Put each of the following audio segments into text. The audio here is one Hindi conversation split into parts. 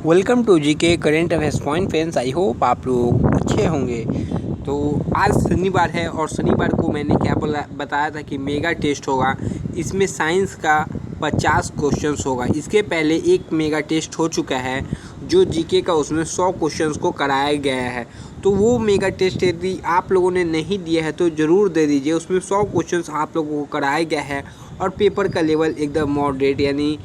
Welcome to GK current affairs point friends. I hope आप लोग अच्छे होंगे। तो आज शनिवार है और शनिवार को मैंने क्या बताया था कि मेगा टेस्ट होगा। इसमें साइंस का 50 क्वेश्चंस होगा। इसके पहले एक मेगा टेस्ट हो चुका है जो जीके का, उसमें 100 क्वेश्चंस को कराया गया है। तो वो मेगा टेस्ट यदि आप लोगों ने नहीं दिया है तो ज़रूर दे दीजिए। उसमें 100 क्वेश्चंस आप लोगों को कराया गया है और पेपर का लेवल एकदम मॉडरेट, यानी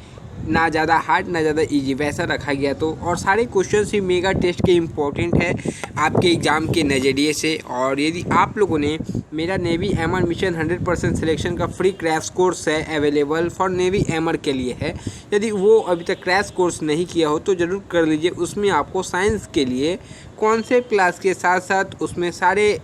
ना ज़्यादा हार्ड ना ज़्यादा इजी, वैसा रखा गया। तो और सारे क्वेश्चंस ही मेगा टेस्ट के इम्पोर्टेंट है आपके एग्ज़ाम के नज़रिए से। और यदि आप लोगों ने मेरा नेवी एमआर मिशन 100% सिलेक्शन का फ्री क्रैश कोर्स है अवेलेबल फॉर नेवी एमआर के लिए है, यदि वो अभी तक क्रैश कोर्स नहीं किया हो तो ज़रूर कर लीजिए। उसमें आपको साइंस के लिए कॉन्सेप्ट क्लास के साथ साथ उसमें सारे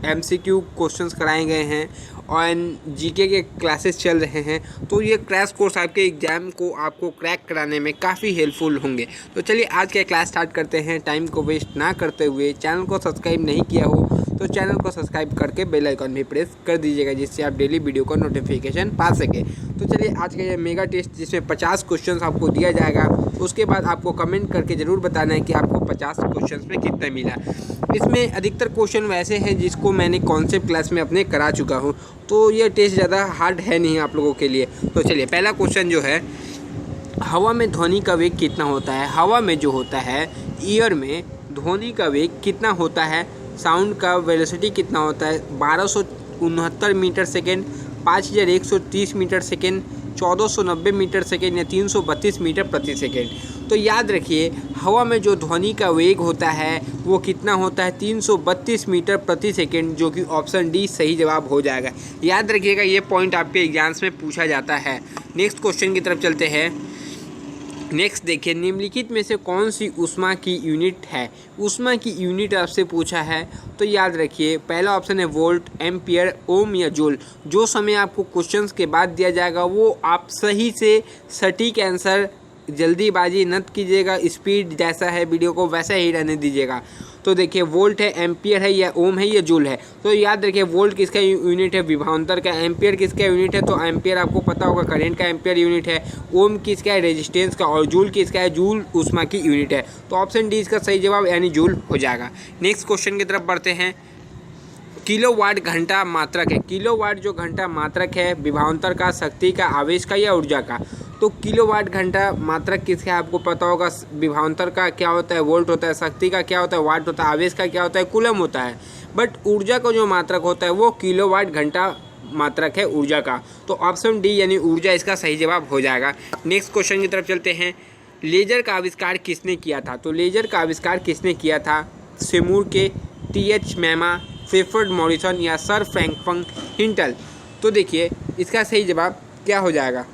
MCQ क्वेश्चंस कराए गए हैं और जीके के क्लासेस चल रहे हैं। तो ये क्रैश कोर्स आपके एग्ज़ाम को आपको क्रैक कराने में काफ़ी हेल्पफुल होंगे। तो चलिए आज का क्लास स्टार्ट करते हैं। टाइम को वेस्ट ना करते हुए, चैनल को सब्सक्राइब नहीं किया हो तो चैनल को सब्सक्राइब करके बेल आइकन भी प्रेस कर दीजिएगा, जिससे आप डेली वीडियो का नोटिफिकेशन पा सके। तो चलिए आज का ये मेगा टेस्ट जिसमें 50 क्वेश्चन आपको दिया जाएगा, उसके बाद आपको कमेंट करके ज़रूर बताना है कि आपको 50 क्वेश्चन में कितना मिला। इसमें अधिकतर क्वेश्चन वैसे हैं जिसको मैंने कॉन्सेप्ट क्लास में अपने करा चुका हूँ, तो ये टेस्ट ज़्यादा हार्ड है नहीं आप लोगों के लिए। तो चलिए पहला क्वेश्चन जो है, हवा में ध्वनि का वेग कितना होता है। हवा में जो होता है, ईयर में ध्वनि का वेग कितना होता है, साउंड का वेलोसिटी कितना होता है। 1269 metre second, 5130 metre second, 1490 metre second या 332 मीटर प्रति सेकेंड। तो याद रखिए हवा में जो ध्वनि का वेग होता है वो कितना होता है, 332 मीटर प्रति सेकेंड, जो कि ऑप्शन डी सही जवाब हो जाएगा। याद रखिएगा ये पॉइंट आपके एग्जाम्स में पूछा जाता है। नेक्स्ट क्वेश्चन की तरफ चलते हैं। नेक्स्ट देखिए, निम्नलिखित में से कौन सी ऊष्मा की यूनिट है। ऊष्मा की यूनिट आपसे पूछा है तो याद रखिए पहला ऑप्शन है वोल्ट, एम्पियर, ओम या जूल। जो समय आपको क्वेश्चंस के बाद दिया जाएगा वो आप सही से सटीक आंसर, जल्दीबाजी मत कीजिएगा, स्पीड जैसा है वीडियो को वैसा ही रहने दीजिएगा। तो देखिए वोल्ट है, एम्पियर है या ओम है या जूल है। तो याद रखिए वोल्ट किसका यूनिट है, विभवांतर का। एम्पियर किसका यूनिट है, तो एम्पियर आपको पता होगा करंट का एम्पियर यूनिट है। ओम किसका है, रेजिस्टेंस का। और जूल किसका है, जूल ऊष्मा की यूनिट है। तो ऑप्शन डी इसका सही जवाब यानी जूल हो जाएगा। नेक्स्ट क्वेश्चन की तरफ बढ़ते हैं। किलोवाट घंटा मात्रक है। किलोवाट जो घंटा मात्रक है विभवांतर का, शक्ति का, आवेश का या ऊर्जा का। तो किलोवाट घंटा मात्रक किसका है आपको पता होगा। विभवांतर का क्या होता है, वोल्ट होता है। शक्ति का क्या होता है, वाट होता है। आवेश का क्या होता है, कूलम होता है। बट ऊर्जा का जो मात्रक होता है वो किलोवाट घंटा मात्रक है ऊर्जा का। तो ऑप्शन डी यानी ऊर्जा इसका सही जवाब हो जाएगा। नेक्स्ट क्वेश्चन की तरफ चलते हैं। लेजर का आविष्कार किसने किया था। तो लेजर का आविष्कार किसने किया था, सेमूर के, TH मैमा, सेफर्ड मॉरिसन या सर फ्रैंकफर्ट हिंटल। तो देखिए इसका सही जवाब क्या हो जाएगा।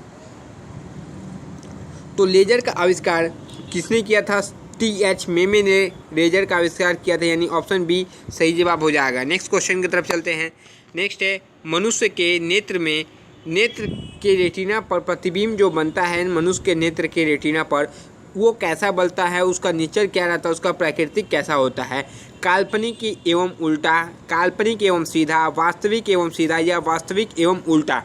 तो लेजर का आविष्कार किसने किया था, TH मेमे ने लेजर का आविष्कार किया था, यानी ऑप्शन बी सही जवाब हो जाएगा। नेक्स्ट क्वेश्चन की तरफ चलते हैं। नेक्स्ट है, मनुष्य के नेत्र में, नेत्र के रेटिना पर प्रतिबिंब जो बनता है मनुष्य के नेत्र के रेटिना पर, वो कैसा बनता है, उसका नेचर क्या रहता है, उसका प्राकृतिक कैसा होता है। काल्पनिक एवं उल्टा, काल्पनिक एवं सीधा, वास्तविक एवं सीधा या वास्तविक एवं उल्टा।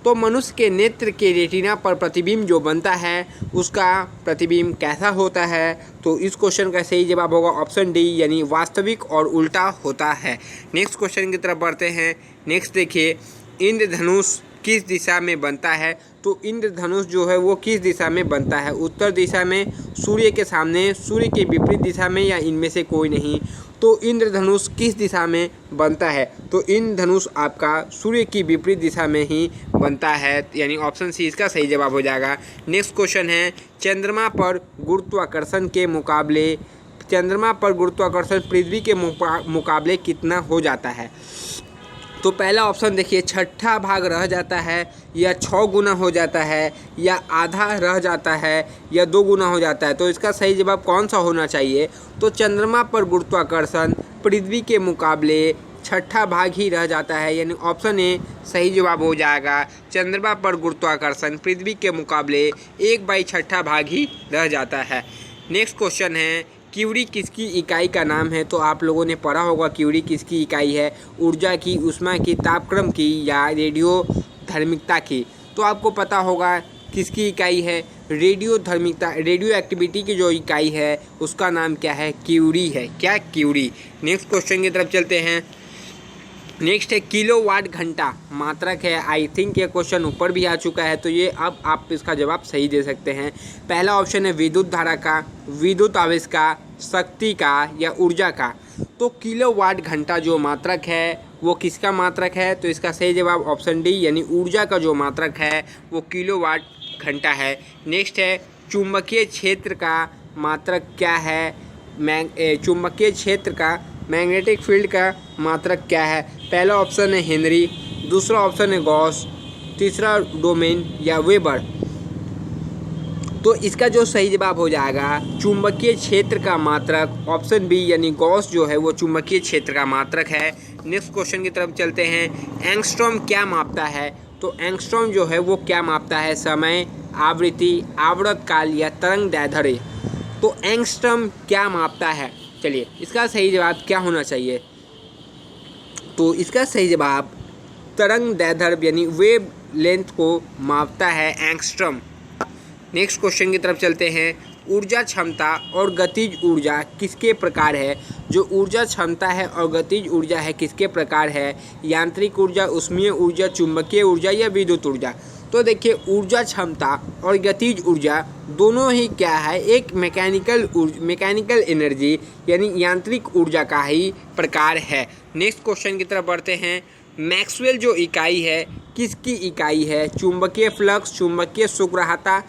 तो मनुष्य के नेत्र के रेटिना पर प्रतिबिंब जो बनता है उसका प्रतिबिंब कैसा होता है। तो इस क्वेश्चन का सही जवाब होगा ऑप्शन डी यानी वास्तविक और उल्टा होता है। नेक्स्ट क्वेश्चन की तरफ बढ़ते हैं। नेक्स्ट देखिए, इंद्रधनुष किस दिशा में बनता है। तो इंद्रधनुष जो है वो किस दिशा में बनता है, उत्तर दिशा में, सूर्य के सामने, सूर्य के विपरीत दिशा में या इनमें से कोई नहीं। तो इंद्रधनुष किस दिशा में बनता है, तो इंद्रधनुष आपका सूर्य की विपरीत दिशा में ही बनता है, यानी ऑप्शन सी इसका सही जवाब हो जाएगा। नेक्स्ट क्वेश्चन है, चंद्रमा पर गुरुत्वाकर्षण के मुकाबले, चंद्रमा पर गुरुत्वाकर्षण पृथ्वी के मुकाबले कितना हो जाता है। तो पहला ऑप्शन देखिए, छठा भाग रह जाता है या 6 गुना हो जाता है या आधा रह जाता है या 2 गुना हो जाता है। तो इसका सही जवाब कौन सा होना चाहिए, तो चंद्रमा पर गुरुत्वाकर्षण पृथ्वी के मुकाबले छठा भाग ही रह जाता है, यानी ऑप्शन ए सही जवाब हो जाएगा। चंद्रमा पर गुरुत्वाकर्षण पृथ्वी के मुकाबले 1/6 भाग ही रह जाता है। नेक्स्ट क्वेश्चन है, क्यूरी किसकी इकाई का नाम है। तो आप लोगों ने पढ़ा होगा क्यूरी किसकी इकाई है, ऊर्जा की, ऊष्मा की, तापक्रम की या रेडियो धर्मिकता की। तो आपको पता होगा किसकी इकाई है, रेडियो एक्टिविटी की जो इकाई है उसका नाम क्या है? क्यूरी है। क्या? क्यूरी। नेक्स्ट क्वेश्चन की तरफ चलते हैं। नेक्स्ट है किलोवाट घंटा मात्रक है। आई थिंक ये क्वेश्चन ऊपर भी आ चुका है, तो ये अब आप इसका जवाब सही दे सकते हैं। पहला ऑप्शन है विद्युत धारा का, विद्युत आवेश का, शक्ति का या ऊर्जा का। तो किलोवाट घंटा जो मात्रक है वो किसका मात्रक है? तो इसका सही जवाब ऑप्शन डी यानी ऊर्जा का जो मात्रक है वो किलोवाट घंटा है। नेक्स्ट है चुंबकीय क्षेत्र का मात्रक क्या है? चुंबकीय क्षेत्र का, मैग्नेटिक फील्ड का मात्रक क्या है? पहला ऑप्शन है हेनरी, दूसरा ऑप्शन है गॉस, तीसरा डोमेन या वेबर। तो इसका जो सही जवाब हो जाएगा चुंबकीय क्षेत्र का मात्रक ऑप्शन बी यानी गॉस जो है वो चुंबकीय क्षेत्र का मात्रक है। नेक्स्ट क्वेश्चन की तरफ चलते हैं। एंगस्ट्रॉम क्या मापता है? तो एंगस्ट्रॉम जो है वो क्या मापता है? समय, आवृत्ति, आवर्तकाल या तरंग दैर्ध्य। तो एंगस्ट्रॉम क्या मापता है? चलिए इसका सही जवाब क्या होना चाहिए? तो इसका सही जवाब तरंग दैर्ध्य यानी वेव लेंथ को मापता है एंगस्ट्रॉम। नेक्स्ट क्वेश्चन की तरफ चलते हैं। ऊर्जा क्षमता और गतिज ऊर्जा किसके प्रकार है? जो ऊर्जा क्षमता है और गतिज ऊर्जा है किसके प्रकार है? यांत्रिक ऊर्जा, ऊष्मीय ऊर्जा, चुंबकीय ऊर्जा या विद्युत ऊर्जा। तो देखिए ऊर्जा क्षमता और गतिज ऊर्जा दोनों ही क्या है? एक मैकेनिकल एनर्जी यानी यांत्रिक ऊर्जा का ही प्रकार है। नेक्स्ट क्वेश्चन की तरफ बढ़ते हैं। मैक्सवेल जो इकाई है किसकी इकाई है? चुंबकीय फ्लक्स, चुंबकीय सुग्राह्यता,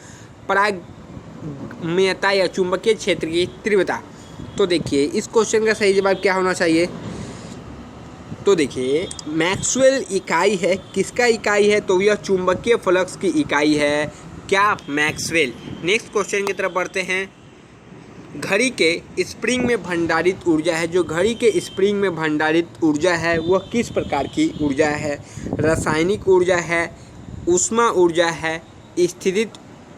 परागम्यता या चुंबकीय क्षेत्र की तीव्रता। तो देखिए इस क्वेश्चन का सही जवाब क्या होना चाहिए? तो देखिए मैक्सवेल इकाई है किसका इकाई है? तो यह चुंबकीय फ्लक्स की इकाई है। क्या? मैक्सवेल। नेक्स्ट क्वेश्चन की तरफ बढ़ते हैं। घड़ी के स्प्रिंग में भंडारित ऊर्जा है, जो घड़ी के स्प्रिंग में भंडारित ऊर्जा है वह किस प्रकार की ऊर्जा है? रासायनिक ऊर्जा है, ऊष्मा ऊर्जा है, स्थितिज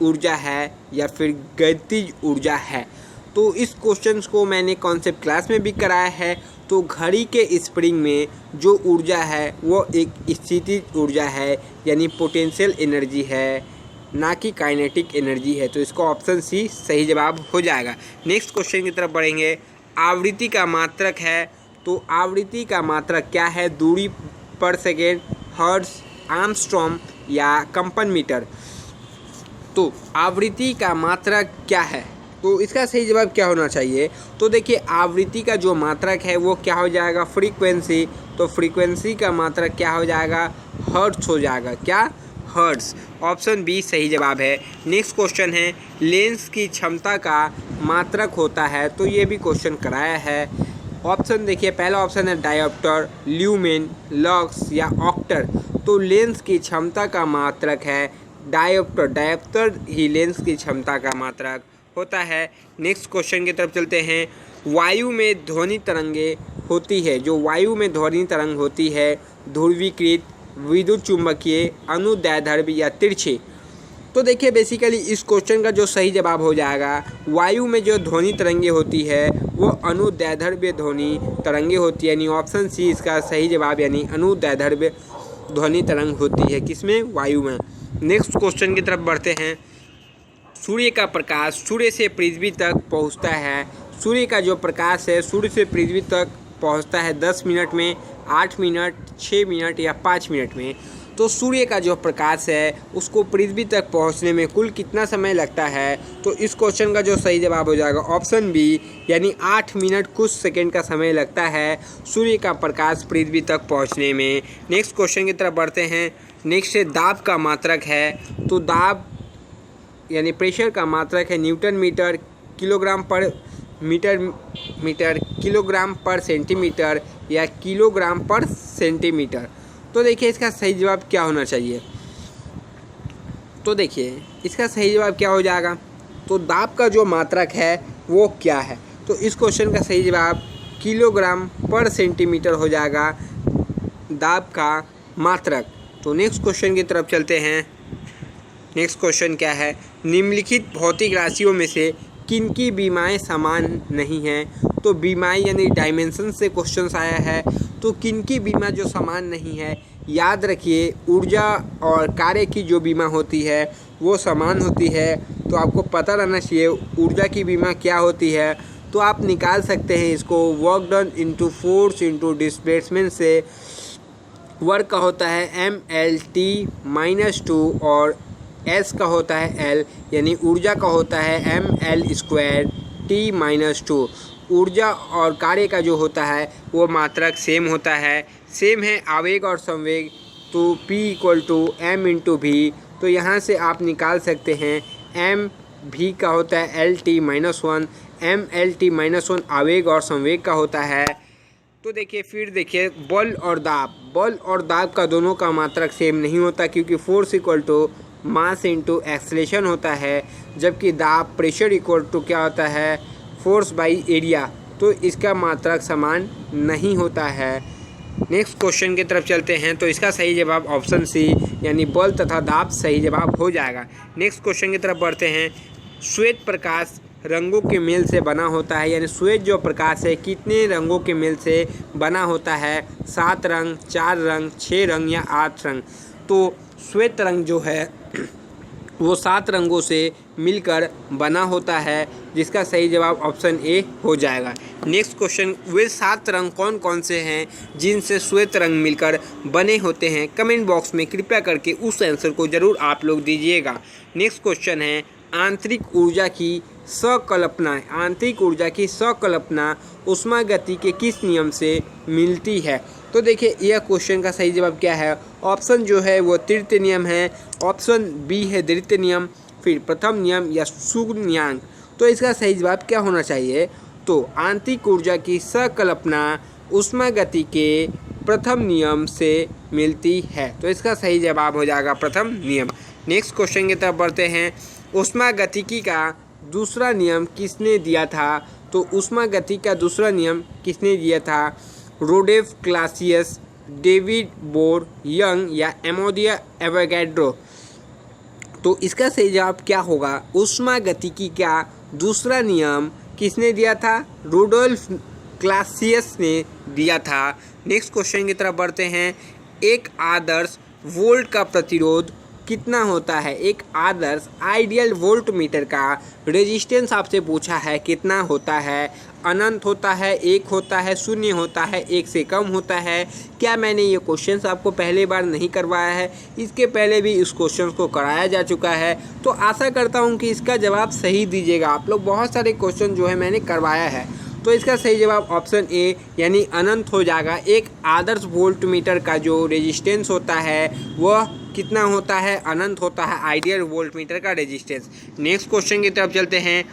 ऊर्जा है या फिर गतिज ऊर्जा है? तो इस क्वेश्चन को मैंने कॉन्सेप्ट क्लास में भी कराया है। तो घड़ी के स्प्रिंग में जो ऊर्जा है वो एक स्थितिज ऊर्जा है यानी पोटेंशियल एनर्जी है, ना कि काइनेटिक एनर्जी है। तो इसका ऑप्शन सी सही जवाब हो जाएगा। नेक्स्ट क्वेश्चन की तरफ बढ़ेंगे। आवृत्ति का मात्रक है, तो आवृत्ति का मात्रक क्या है? दूरी पर सेकेंड, हर्ट्ज, आर्मस्ट्रॉम या कंपन मीटर। तो आवृत्ति का मात्रक क्या है? तो इसका सही जवाब क्या होना चाहिए? तो देखिए आवृत्ति का जो मात्रक है वो क्या हो जाएगा? फ्रीक्वेंसी। तो फ्रीक्वेंसी का मात्रक क्या हो जाएगा? हर्ट्ज हो जाएगा। क्या? हर्ट्ज। ऑप्शन बी सही जवाब है। नेक्स्ट क्वेश्चन है। लेंस की क्षमता का मात्रक होता है, तो ये भी क्वेश्चन कराया है। ऑप्शन देखिए, पहला ऑप्शन है डायोप्टर, ल्यूमेन, लक्स या ऑक्टर। तो लेंस की क्षमता का मात्रक है डायोप्टर। डायोप्टर ही लेंस की क्षमता का मात्रक होता है। नेक्स्ट क्वेश्चन की तरफ चलते हैं। वायु में ध्वनि तरंगे होती है, जो वायु में ध्वनि तरंग होती है ध्रुवीकृत, विद्युत चुंबकीय, अनुदैर्ध्य या तिरछी। तो देखिए बेसिकली इस क्वेश्चन का जो सही जवाब हो जाएगा, वायु में जो ध्वनि तरंगे होती है वो अनुदैर्ध्य ध्वनि तरंगे होती है, यानी ऑप्शन सी इसका सही जवाब यानी अनुदैर्ध्य ध्वनि तरंग होती है। किसमें? वायु में। नेक्स्ट क्वेश्चन की तरफ बढ़ते हैं। सूर्य का प्रकाश सूर्य से पृथ्वी तक पहुंचता है। सूर्य का जो प्रकाश है सूर्य से पृथ्वी तक पहुंचता है 10 मिनट में, 8 मिनट, 6 मिनट या 5 मिनट में। तो सूर्य का जो प्रकाश है उसको पृथ्वी तक पहुंचने में कुल कितना समय लगता है? तो इस क्वेश्चन का जो सही जवाब हो जाएगा ऑप्शन बी यानी 8 मिनट कुछ सेकंड का समय लगता है सूर्य का प्रकाश पृथ्वी तक पहुंचने में। नेक्स्ट क्वेश्चन की तरफ बढ़ते हैं। नेक्स्ट है दाब का मात्रक है। तो दाब यानी प्रेशर का मात्रक है न्यूटन मीटर, किलोग्राम पर मीटर, किलोग्राम पर सेंटीमीटर या किलोग्राम पर सेंटीमीटर। तो देखिए इसका सही जवाब क्या होना चाहिए? तो देखिए इसका सही जवाब क्या हो जाएगा? तो दाब का जो मात्रक है वो क्या है? तो इस क्वेश्चन का सही जवाब किलोग्राम पर सेंटीमीटर हो जाएगा दाब का मात्रक। तो नेक्स्ट क्वेश्चन की तरफ चलते हैं। नेक्स्ट क्वेश्चन क्या है? निम्नलिखित भौतिक राशियों में से किनकी बीमाएँ समान नहीं हैं? तो बीमाई यानी डायमेंशन से क्वेश्चन आया है। तो किनकी बीमा जो समान नहीं है? याद रखिए ऊर्जा और कार्य की जो बीमा होती है वो समान होती है। तो आपको पता रहना चाहिए ऊर्जा की विमा क्या होती है। तो आप निकाल सकते हैं इसको, work done into force into displacement से वर्क का होता है MLT-2 और S का होता है L, यानी ऊर्जा का होता है ML²T-2। ऊर्जा और कार्य का जो होता है वो मात्रक सेम होता है, सेम है आवेग और संवेग, तो P=M×V। तो यहाँ से आप निकाल सकते हैं MV का होता है LT-1, MLT-1 आवेग और संवेग का होता है। तो देखिए फिर देखिए बल और दाब का दोनों का मात्रक सेम नहीं होता, क्योंकि फोर्स मास इंटू एक्सेलेरेशन होता है, जबकि दाब प्रेशर क्या होता है, फोर्स बाई एरिया। तो इसका मात्रक समान नहीं होता है। नेक्स्ट क्वेश्चन की तरफ चलते हैं। तो इसका सही जवाब ऑप्शन सी यानी बल तथा दाब सही जवाब हो जाएगा। नेक्स्ट क्वेश्चन की तरफ बढ़ते हैं। श्वेत प्रकाश रंगों के मेल से बना होता है, यानी श्वेत जो प्रकाश है कितने रंगों के मेल से बना होता है, 7 रंग, 4 रंग, 6 रंग या 8 रंग। तो श्वेत रंग जो है वो 7 रंगों से मिलकर बना होता है, जिसका सही जवाब ऑप्शन ए हो जाएगा। नेक्स्ट क्वेश्चन, वे 7 रंग कौन कौन से हैं जिनसे श्वेत रंग मिलकर बने होते हैं? कमेंट बॉक्स में कृपया करके उस आंसर को ज़रूर आप लोग दीजिएगा। नेक्स्ट क्वेश्चन है, आंतरिक ऊर्जा की सकल्पना ऊष्मागति के किस नियम से मिलती है? तो देखिए यह क्वेश्चन का सही जवाब क्या है? ऑप्शन जो है वो तृतीय नियम है, ऑप्शन बी है द्वितीय नियम, फिर प्रथम नियम या शून्यांक। तो इसका सही जवाब क्या होना चाहिए? तो आंतरिक ऊर्जा की सकल्पना ऊष्मागति के प्रथम नियम से मिलती है। तो इसका सही जवाब हो जाएगा प्रथम नियम। नेक्स्ट क्वेश्चन की तरफ बढ़ते हैं। ऊष्मागतिकी का दूसरा नियम किसने दिया था? तो ऊष्मागति का दूसरा नियम किसने दिया था? रोडेफ क्लासियस, डेविड बोर, यंग या एमोदिया एवोगैड्रो। तो इसका सही जवाब क्या होगा? ऊष्मागतिकी का दूसरा नियम किसने दिया था? रुडोल्फ क्लासियस ने दिया था। नेक्स्ट क्वेश्चन की तरफ बढ़ते हैं। एक आदर्श वोल्ट का प्रतिरोध कितना होता है? एक आदर्श आइडियल वोल्ट मीटर का रेजिस्टेंस आपसे पूछा है कितना होता है? अनंत होता है, 1 होता है, 0 होता है, 1 से कम होता है? क्या मैंने ये क्वेश्चंस आपको पहली बार नहीं करवाया है? इसके पहले भी इस क्वेश्चन को कराया जा चुका है। तो आशा करता हूँ कि इसका जवाब सही दीजिएगा आप लोग। बहुत सारे क्वेश्चन जो है मैंने करवाया है। तो इसका सही जवाब ऑप्शन ए यानी अनंत हो जाएगा। एक आदर्श वोल्ट मीटर का जो रेजिस्टेंस होता है वह कितना होता है? अनंत होता है आइडियल वोल्ट मीटर का रेजिस्टेंस। नेक्स्ट क्वेश्चन की तरफ चलते हैं।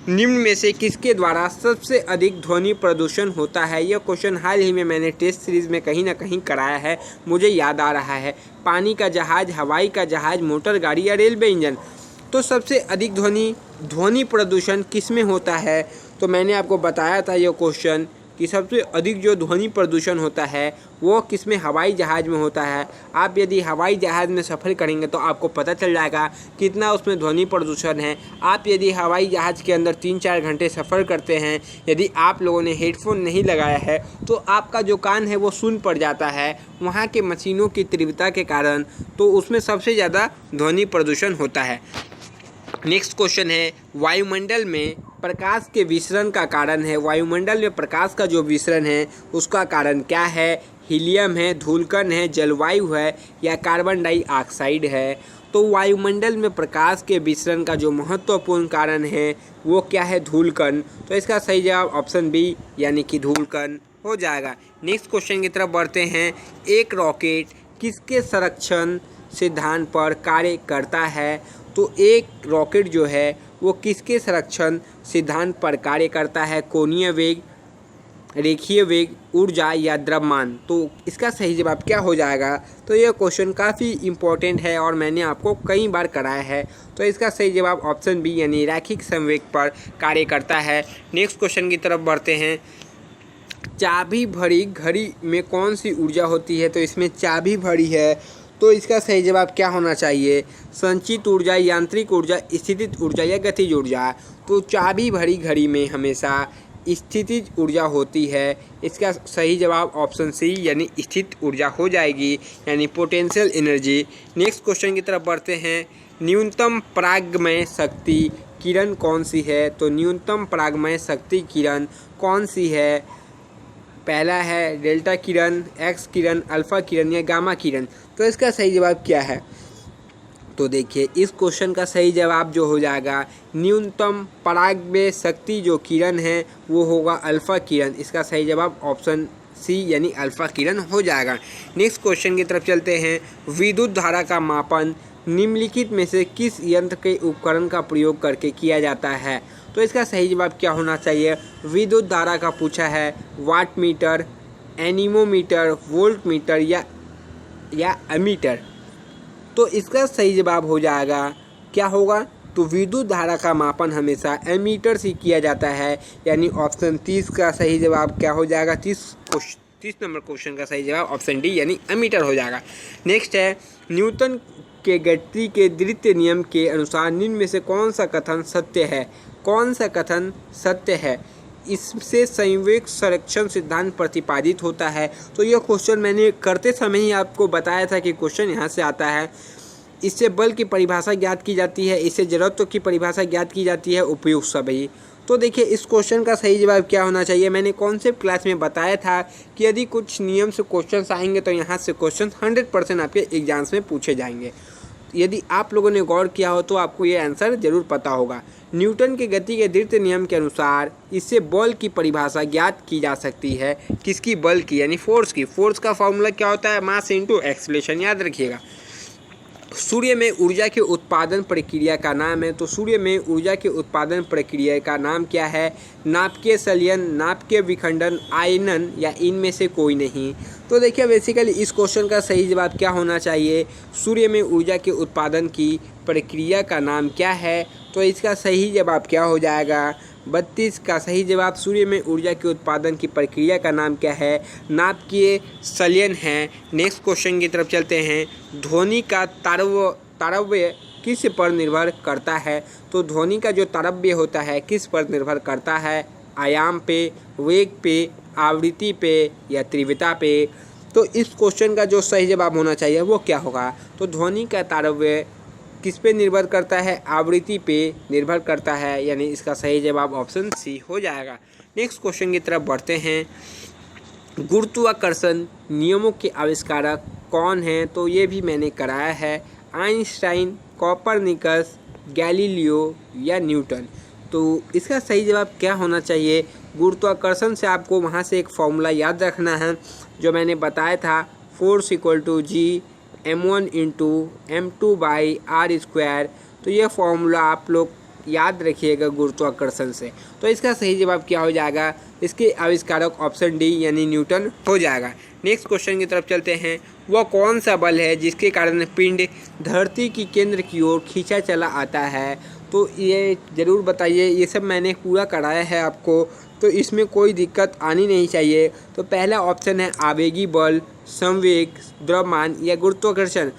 निम्न में से किसके द्वारा सबसे अधिक ध्वनि प्रदूषण होता है? यह क्वेश्चन हाल ही में मैंने टेस्ट सीरीज में कहीं ना कहीं कराया है, मुझे याद आ रहा है। पानी का जहाज, हवाई का जहाज, मोटर गाड़ी या रेलवे इंजन। तो सबसे अधिक ध्वनि प्रदूषण किस में होता है? तो मैंने आपको बताया था यह क्वेश्चन कि सबसे अधिक जो ध्वनि प्रदूषण होता है वो किस में? हवाई जहाज़ में होता है। आप यदि हवाई जहाज़ में सफ़र करेंगे तो आपको पता चल जाएगा कितना उसमें ध्वनि प्रदूषण है। आप यदि हवाई जहाज़ के अंदर 3-4 घंटे सफ़र करते हैं, यदि आप लोगों ने हेडफोन नहीं लगाया है तो आपका जो कान है वो सुन पड़ जाता है वहाँ के मशीनों की तीव्रता के कारण। तो उसमें सबसे ज़्यादा ध्वनि प्रदूषण होता है। नेक्स्ट क्वेश्चन है, वायुमंडल में प्रकाश के विसरण का कारण है। वायुमंडल में प्रकाश का जो विसरण है उसका कारण क्या है? हीलियम है, धूलकण है, जलवायु है या कार्बन डाइऑक्साइड है? तो वायुमंडल में प्रकाश के विसरण का जो महत्वपूर्ण कारण है वो क्या है? धूलकण। तो इसका सही जवाब ऑप्शन बी यानी कि धूलकण हो जाएगा। नेक्स्ट क्वेश्चन की तरफ बढ़ते हैं। एक रॉकेट किसके संरक्षण सिद्धांत पर कार्य करता है? तो एक रॉकेट जो है वो किसके संरक्षण सिद्धांत पर कार्य करता है? कोणीय वेग, रेखीय वेग, ऊर्जा या द्रव्यमान। तो इसका सही जवाब क्या हो जाएगा? तो यह क्वेश्चन काफ़ी इम्पोर्टेंट है और मैंने आपको कई बार कराया है। तो इसका सही जवाब ऑप्शन बी यानी रैखिक संवेग पर कार्य करता है। नेक्स्ट क्वेश्चन की तरफ बढ़ते हैं। चाबी भरी घड़ी में कौन सी ऊर्जा होती है? तो इसमें चाबी भरी है, तो इसका सही जवाब क्या होना चाहिए? संचित ऊर्जा, यांत्रिक ऊर्जा, स्थितिज ऊर्जा या गतिज ऊर्जा। तो चाबी भरी घड़ी में हमेशा स्थितिज ऊर्जा होती है। इसका सही जवाब ऑप्शन सी यानी स्थित ऊर्जा हो जाएगी, यानी पोटेंशियल एनर्जी। नेक्स्ट क्वेश्चन की तरफ बढ़ते हैं। न्यूनतम परागमय शक्ति किरण कौन सी है? तो न्यूनतम परागमय शक्ति किरण कौन सी है? पहला है डेल्टा किरण, एक्स किरण, अल्फा किरण या गामा किरण। तो इसका सही जवाब क्या है? तो देखिए इस क्वेश्चन का सही जवाब जो हो जाएगा न्यूनतम परागमय शक्ति जो किरण है वो होगा अल्फा किरण। इसका सही जवाब ऑप्शन सी यानी अल्फा किरण हो जाएगा। नेक्स्ट क्वेश्चन की तरफ चलते हैं। विद्युत धारा का मापन निम्नलिखित में से किस यंत्र के उपकरण का प्रयोग करके किया जाता है? तो इसका सही जवाब क्या होना चाहिए? विद्युत धारा का पूछा है watt meter, anemometer, volt meter या एमीटर। तो इसका सही जवाब हो जाएगा क्या होगा? तो विद्युत धारा का मापन हमेशा एमीटर से किया जाता है, यानी ऑप्शन 30 का सही जवाब क्या हो जाएगा? 30 नंबर क्वेश्चन का सही जवाब ऑप्शन डी यानी एमीटर हो जाएगा। नेक्स्ट है न्यूटन के गति के द्वितीय नियम के अनुसार निम्न में से कौन सा कथन सत्य है? कौन सा कथन सत्य है? इससे संवेग संरक्षण सिद्धांत प्रतिपादित होता है। तो यह क्वेश्चन मैंने करते समय ही आपको बताया था कि क्वेश्चन यहाँ से आता है। इससे बल की परिभाषा ज्ञात की जाती है, इससे जड़त्व की परिभाषा ज्ञात की जाती है, उपयुक्त सभी। तो देखिए इस क्वेश्चन का सही जवाब क्या होना चाहिए? मैंने कॉन्सेप्ट क्लास में बताया था कि यदि कुछ नियम से क्वेश्चन आएंगे तो यहाँ से क्वेश्चन 100% आपके एग्जाम्स में पूछे जाएंगे। यदि आप लोगों ने गौर किया हो तो आपको ये आंसर जरूर पता होगा। न्यूटन के गति के द्वितीय नियम के अनुसार इससे बल की परिभाषा ज्ञात की जा सकती है। किसकी? बल की यानी फोर्स की। फोर्स का फॉर्मूला क्या होता है? मास इनटू एक्सीलरेशन, याद रखिएगा। सूर्य में ऊर्जा के उत्पादन प्रक्रिया का नाम है। तो सूर्य में ऊर्जा के उत्पादन प्रक्रिया का नाम क्या है? नाभिकीय संलयन, नाभिकीय विखंडन, आयनन या इनमें से कोई नहीं। तो देखिए बेसिकली इस क्वेश्चन का सही जवाब क्या होना चाहिए? सूर्य में ऊर्जा के उत्पादन की प्रक्रिया का नाम क्या है? तो इसका सही जवाब क्या हो जाएगा? 32 का सही जवाब सूर्य में ऊर्जा के उत्पादन की प्रक्रिया का नाम क्या है? नाभिकीय संलयन है। नेक्स्ट क्वेश्चन की तरफ चलते हैं। ध्वनि का तारव्य किस पर निर्भर करता है? तो ध्वनि का जो तारव्य होता है किस पर निर्भर करता है? आयाम पे, वेग पे, आवृत्ति पे या तीव्रता पे। तो इस क्वेश्चन का जो सही जवाब होना चाहिए वो क्या होगा? तो ध्वनि का तारव्य किस पे निर्भर करता है? आवृत्ति पे निर्भर करता है, यानी इसका सही जवाब ऑप्शन सी हो जाएगा। नेक्स्ट क्वेश्चन की तरफ बढ़ते हैं। गुरुत्वाकर्षण नियमों के आविष्कारक कौन हैं? तो ये भी मैंने कराया है। आइंस्टाइन, कोपरनिकस, गैलीलियो या न्यूटन। तो इसका सही जवाब क्या होना चाहिए? गुरुत्वाकर्षण से आपको वहाँ से एक फॉर्मूला याद रखना है जो मैंने बताया था, force equal to G m1 into m2/r²। तो ये फॉर्मूला आप लोग याद रखिएगा गुरुत्वाकर्षण से। तो इसका सही जवाब क्या हो जाएगा? इसके आविष्कारक ऑप्शन डी यानी न्यूटन हो जाएगा। नेक्स्ट क्वेश्चन की तरफ चलते हैं। वह कौन सा बल है जिसके कारण पिंड धरती की केंद्र की ओर खींचा चला आता है? तो ये ज़रूर बताइए। ये सब मैंने पूरा कराया है आपको, तो इसमें कोई दिक्कत आनी नहीं चाहिए। तो पहला ऑप्शन है आवेगी बल, संवेग, द्रव्यमान या गुरुत्वाकर्षण।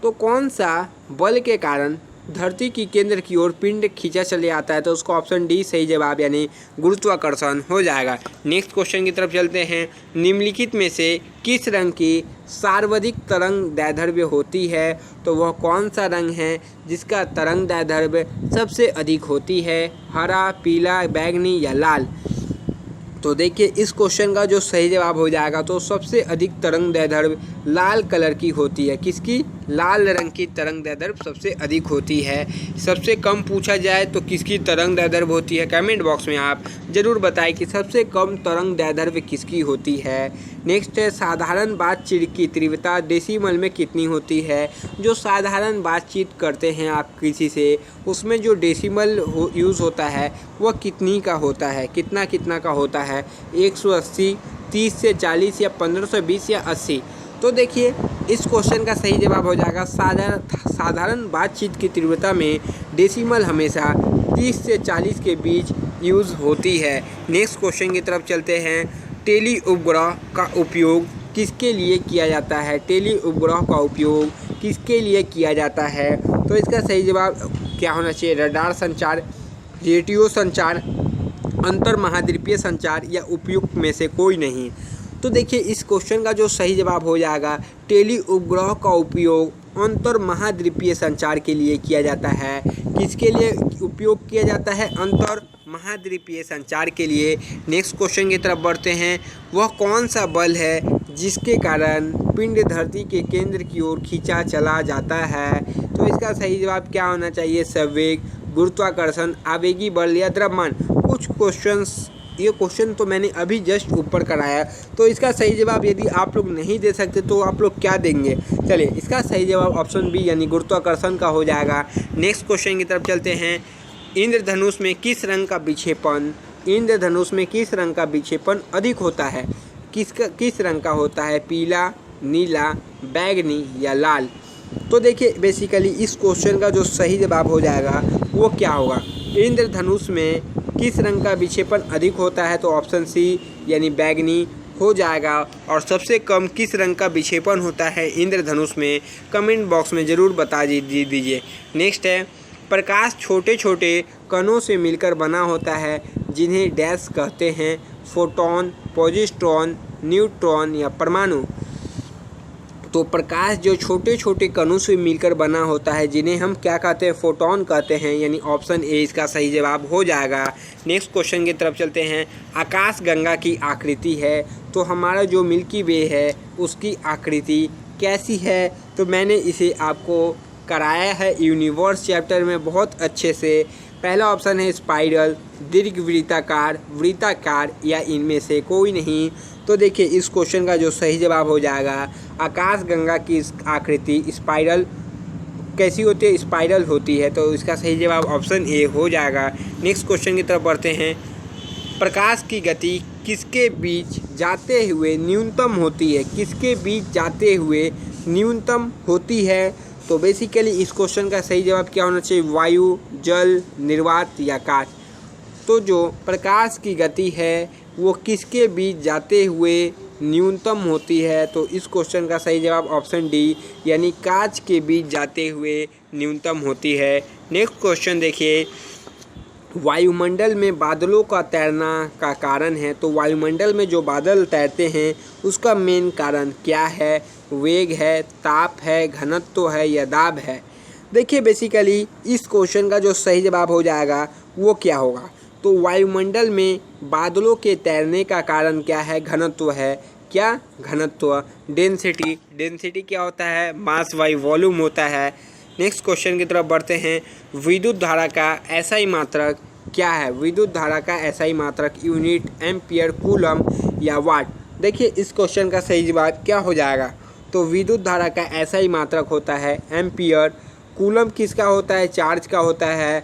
तो कौन सा बल के कारण धरती की केंद्र की ओर पिंड खींचा चले आता है? तो उसका ऑप्शन डी सही जवाब यानी गुरुत्वाकर्षण हो जाएगा। नेक्स्ट क्वेश्चन की तरफ चलते हैं। निम्नलिखित में से किस रंग की सर्वाधिक तरंग दैर्ध्य होती है? तो वह कौन सा रंग है जिसका तरंग दैर्ध्य सबसे अधिक होती है? हरा, पीला, बैंगनी या लाल। तो देखिए इस क्वेश्चन का जो सही जवाब हो जाएगा तो सबसे अधिक तरंग दैर्ध्य लाल कलर की होती है। किसकी? लाल रंग की तरंग दैर्ध्य सबसे अधिक होती है। सबसे कम पूछा जाए तो किसकी तरंग दैर्ध्य होती है? कमेंट बॉक्स में आप ज़रूर बताएं कि सबसे कम तरंग दैर्ध्य किसकी होती है। नेक्स्ट है साधारण बातचीत की तीव्रता डेसिमल में कितनी होती है? जो साधारण बातचीत करते हैं आप किसी से, उसमें जो डेसिमल यूज़ होता है वह कितनी का होता है? कितना का होता है? 180, 30 से 40 या 1520 या 80। तो देखिए इस क्वेश्चन का सही जवाब हो जाएगा साधारण बातचीत की तीव्रता में डेसिमल हमेशा 30 से 40 के बीच यूज़ होती है। नेक्स्ट क्वेश्चन की तरफ चलते हैं। टेली उपग्रह का उपयोग किसके लिए किया जाता है? टेली उपग्रह का उपयोग किसके लिए किया जाता है? तो इसका सही जवाब क्या होना चाहिए? रडार संचार, रेडियो संचार, अंतर महाद्वीपीय संचार या उपयुक्त में से कोई नहीं। तो देखिए इस क्वेश्चन का जो सही जवाब हो जाएगा टेली उपग्रह का उपयोग अंतर महाद्वीपीय संचार के लिए किया जाता है? किसके लिए उपयोग किया जाता है अंतर महाद्वीपीय संचार के लिए? नेक्स्ट क्वेश्चन की तरफ बढ़ते हैं। वह कौन सा बल है जिसके कारण पिंड धरती के केंद्र की ओर खींचा चला जाता है? तो इसका सही जवाब क्या होना चाहिए? संवेग, गुरुत्वाकर्षण, आवेगी बल या द्रव्यमान। कुछ क्वेश्चंस, ये क्वेश्चन तो मैंने अभी जस्ट ऊपर कराया, तो इसका सही जवाब यदि आप लोग नहीं दे सकते तो आप लोग क्या देंगे? चलिए, इसका सही जवाब ऑप्शन बी यानी गुरुत्वाकर्षण का हो जाएगा। नेक्स्ट क्वेश्चन की तरफ चलते हैं। इंद्रधनुष में किस रंग का विक्षेपण, इंद्रधनुष में किस रंग का विक्षेपण अधिक होता है? किस रंग का होता है? पीला, नीला, बैगनी या लाल? तो देखिए, बेसिकली इस क्वेश्चन का जो सही जवाब हो जाएगा वो क्या होगा? इंद्रधनुष में किस रंग का विक्षेपण अधिक होता है? तो ऑप्शन सी यानी बैगनी हो जाएगा। और सबसे कम किस रंग का विक्षेपण होता है इंद्रधनुष में? कमेंट बॉक्स में ज़रूर बता दीजिए। नेक्स्ट है, प्रकाश छोटे छोटे कणों से मिलकर बना होता है जिन्हें डैश कहते हैं? फोटोन, पॉजिट्रॉन, न्यूट्रॉन या परमाणु? तो प्रकाश जो छोटे छोटे कणों से मिलकर बना होता है जिन्हें हम क्या कहते हैं? फोटोन कहते हैं, यानी ऑप्शन ए इसका सही जवाब हो जाएगा। नेक्स्ट क्वेश्चन की तरफ चलते हैं। आकाश गंगा की आकृति है, तो हमारा जो मिल्की वे है उसकी आकृति कैसी है? तो मैंने इसे आपको कराया है यूनिवर्स चैप्टर में बहुत अच्छे से। पहला ऑप्शन है स्पाइरल, दीर्घवृत्ताकार, वृत्ताकार या इनमें से कोई नहीं। तो देखिए, इस क्वेश्चन का जो सही जवाब हो जाएगा, आकाश गंगा की आकृति स्पाइरल कैसी होती है? स्पाइरल होती है, तो इसका सही जवाब ऑप्शन ए हो जाएगा। नेक्स्ट क्वेश्चन की तरफ बढ़ते हैं। प्रकाश की गति किसके बीच जाते हुए न्यूनतम होती है? किसके बीच जाते हुए न्यूनतम होती है? तो बेसिकली इस क्वेश्चन का सही जवाब क्या होना चाहिए? वायु, जल, निर्वात या कांच? तो जो प्रकाश की गति है वो किसके बीच जाते हुए न्यूनतम होती है? तो इस क्वेश्चन का सही जवाब ऑप्शन डी यानी कांच के बीच जाते हुए न्यूनतम होती है। नेक्स्ट क्वेश्चन देखिए, वायुमंडल में बादलों का तैरना का कारण है। तो वायुमंडल में जो बादल तैरते हैं उसका मेन कारण क्या है? वेग है, ताप है, घनत्व है या दाब है? देखिए, बेसिकली इस क्वेश्चन का जो सही जवाब हो जाएगा वो क्या होगा? तो वायुमंडल में बादलों के तैरने का कारण क्या है? घनत्व है। क्या? घनत्व। डेंसिटी, डेंसिटी क्या होता है? मास बाई वॉल्यूम होता है। नेक्स्ट क्वेश्चन की तरफ बढ़ते हैं। विद्युत धारा का एसआई मात्रक क्या है? विद्युत धारा का एसआई मात्रक यूनिट, एम्पियर, कूलम या वाट? देखिए, इस क्वेश्चन का सही जवाब क्या हो जाएगा? तो विद्युत धारा का एसआई मात्रक होता है एम्पियर। कूलम किसका होता है? चार्ज का होता है,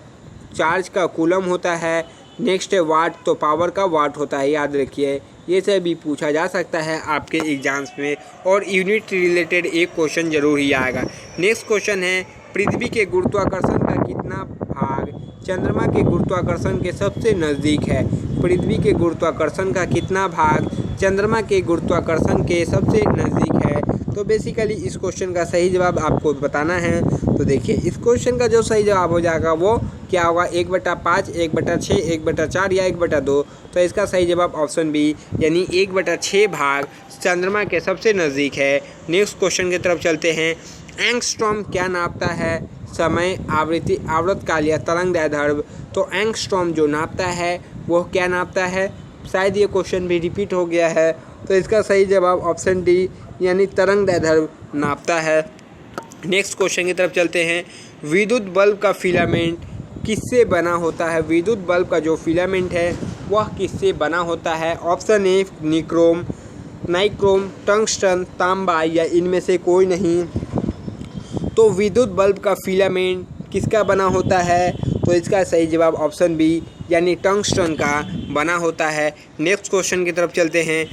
चार्ज का कूलम होता है। नेक्स्ट है वाट, तो पावर का वाट होता है। याद रखिए, ये सब भी पूछा जा सकता है आपके एग्जाम्स में, और यूनिट रिलेटेड एक क्वेश्चन जरूर ही आएगा। नेक्स्ट क्वेश्चन है, पृथ्वी के गुरुत्वाकर्षण का कितना भाग चंद्रमा के गुरुत्वाकर्षण के सबसे नज़दीक है? पृथ्वी के गुरुत्वाकर्षण का कितना भाग चंद्रमा के गुरुत्वाकर्षण के सबसे नज़दीक है? तो बेसिकली इस क्वेश्चन का सही जवाब आपको बताना है। तो देखिए, इस क्वेश्चन का जो सही जवाब हो जाएगा वो क्या होगा? 1/5, 1/6, 1/4 या 1/2? तो इसका सही जवाब ऑप्शन बी यानी 1/6 भाग चंद्रमा के सबसे नज़दीक है। नेक्स्ट क्वेश्चन की तरफ चलते हैं। एंगस्ट्रॉम क्या नापता है? समय, आवृत्ति, आवर्तकाल या तरंगदैर्ध्य? तो एंगस्ट्रॉम जो नापता है वो क्या नापता है? शायद ये क्वेश्चन भी रिपीट हो गया है, तो इसका सही जवाब ऑप्शन डी यानी तरंगदैर्ध्य नापता है। नेक्स्ट क्वेश्चन की तरफ चलते हैं। विद्युत बल्ब का फिलामेंट किससे बना होता है? विद्युत बल्ब का जो फिलामेंट है वह किससे बना होता है? Option A nichrome, nichrome, tungsten, तांबा या इनमें से कोई नहीं। तो विद्युत बल्ब का फिलामेंट किसका बना होता है? तो इसका सही जवाब ऑप्शन बी यानी टंगस्टन का बना होता है। नेक्स्ट क्वेश्चन की तरफ चलते हैं।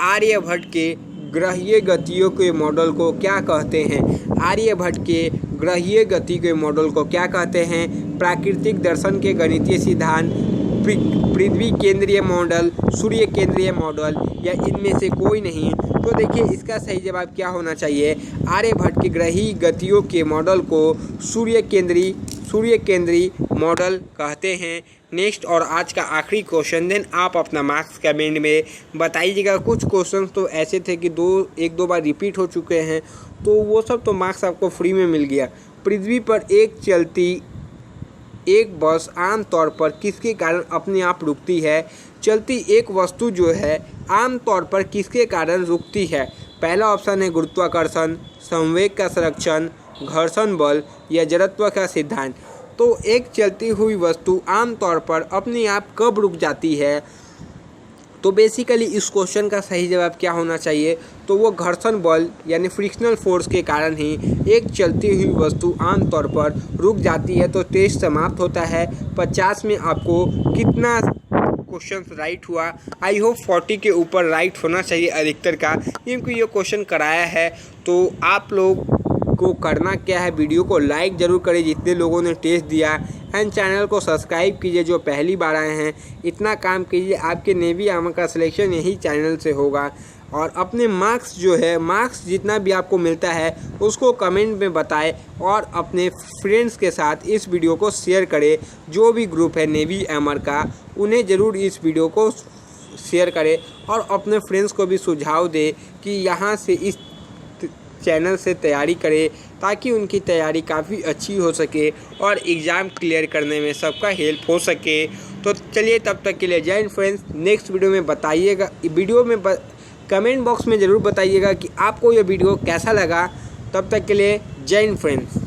आर्यभट्ट के ग्रहीय गतियों के मॉडल को क्या कहते हैं? आर्यभट्ट के ग्रहीय गति के मॉडल को क्या कहते हैं? प्राकृतिक दर्शन के गणितीय सिद्धांत, पृथ्वी केंद्रीय मॉडल, सूर्य केंद्रीय मॉडल या इनमें से कोई नहीं। तो देखिए, इसका सही जवाब क्या होना चाहिए? आर्यभट्ट के ग्रहीय गतियों के मॉडल को सूर्य केंद्रीय मॉडल कहते हैं। नेक्स्ट और आज का आखिरी क्वेश्चन, देन आप अपना मार्क्स कमेंट में बताइएगा। कुछ क्वेश्चन तो ऐसे थे कि एक दो बार रिपीट हो चुके हैं, तो वो सब तो मार्क्स आपको फ्री में मिल गया। पृथ्वी पर एक चलती एक बस आम तौर पर किसके कारण अपने आप रुकती है? चलती एक वस्तु जो है आम तौर पर किसके कारण रुकती है? पहला ऑप्शन है गुरुत्वाकर्षण, संवेग का संरक्षण, घर्षण बल या जड़त्व का सिद्धांत। तो एक चलती हुई वस्तु आम तौर पर अपने आप कब रुक जाती है? तो बेसिकली इस क्वेश्चन का सही जवाब क्या होना चाहिए? तो वो घर्षण बल यानी फ्रिक्शनल फोर्स के कारण ही एक चलती हुई वस्तु आमतौर पर रुक जाती है। तो टेस्ट समाप्त होता है। 50 में आपको कितना क्वेश्चन राइट हुआ? आई होप 40 के ऊपर राइट होना चाहिए अधिकतर का, क्योंकि ये क्वेश्चन कराया है। तो आप लोग को करना क्या है, वीडियो को लाइक ज़रूर करें जितने लोगों ने टेस्ट दिया, एंड चैनल को सब्सक्राइब कीजिए जो पहली बार आए हैं। इतना काम कीजिए, आपके नेवी आर्मर का सिलेक्शन यही चैनल से होगा। और अपने मार्क्स जो है, मार्क्स जितना भी आपको मिलता है उसको कमेंट में बताएं और अपने फ्रेंड्स के साथ इस वीडियो को शेयर करें। जो भी ग्रुप है नेवी आर्मर का, उन्हें ज़रूर इस वीडियो को शेयर करें और अपने फ्रेंड्स को भी सुझाव दें कि यहाँ से इस चैनल से तैयारी करें, ताकि उनकी तैयारी काफ़ी अच्छी हो सके और एग्ज़ाम क्लियर करने में सबका हेल्प हो सके। तो चलिए, तब तक के लिए जय हिंद फ्रेंड्स। नेक्स्ट वीडियो में बताइएगा, वीडियो में कमेंट बॉक्स में ज़रूर बताइएगा कि आपको ये वीडियो कैसा लगा। तब तक के लिए जय हिंद फ्रेंड्स।